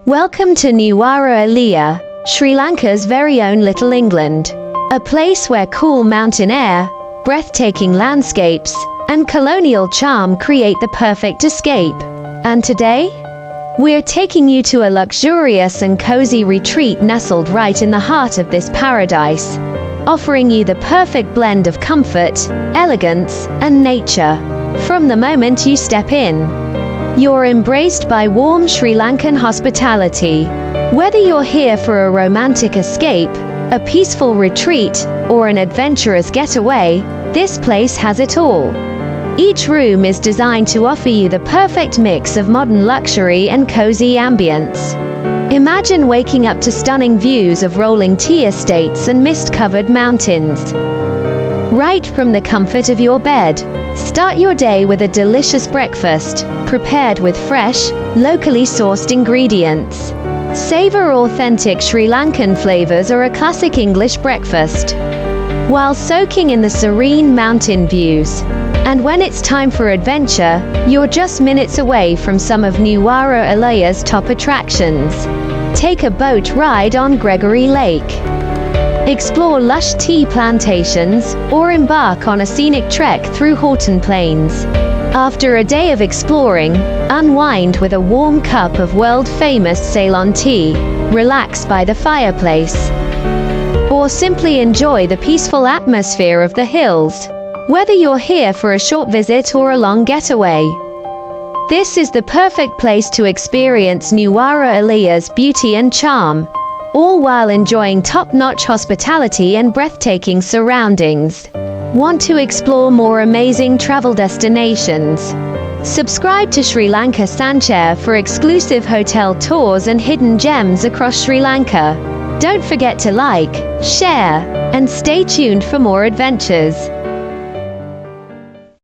Welcome to Nuwara Eliya, Sri Lanka's very own Little England. A place where cool mountain air, breathtaking landscapes, and colonial charm create the perfect escape. And today, we're taking you to a luxurious and cozy retreat nestled right in the heart of this paradise, offering you the perfect blend of comfort, elegance, and nature. From the moment you step in, you're embraced by warm Sri Lankan hospitality. Whether you're here for a romantic escape, a peaceful retreat, or an adventurous getaway, this place has it all. Each room is designed to offer you the perfect mix of modern luxury and cozy ambience. Imagine waking up to stunning views of rolling tea estates and mist-covered mountains. Right from the comfort of your bed, start your day with a delicious breakfast, prepared with fresh, locally sourced ingredients. Savor authentic Sri Lankan flavors or a classic English breakfast, while soaking in the serene mountain views. And when it's time for adventure, you're just minutes away from some of Nuwara Eliya's top attractions. Take a boat ride on Gregory Lake, explore lush tea plantations, or embark on a scenic trek through Horton Plains. After a day of exploring, unwind with a warm cup of world-famous Ceylon tea, relax by the fireplace, or simply enjoy the peaceful atmosphere of the hills. Whether you're here for a short visit or a long getaway, this is the perfect place to experience Nuwara Eliya's beauty and charm, all while enjoying top-notch hospitality and breathtaking surroundings. Want to explore more amazing travel destinations? Subscribe to Sri Lanka Sanchare for exclusive hotel tours and hidden gems across Sri Lanka. Don't forget to like, share, and stay tuned for more adventures.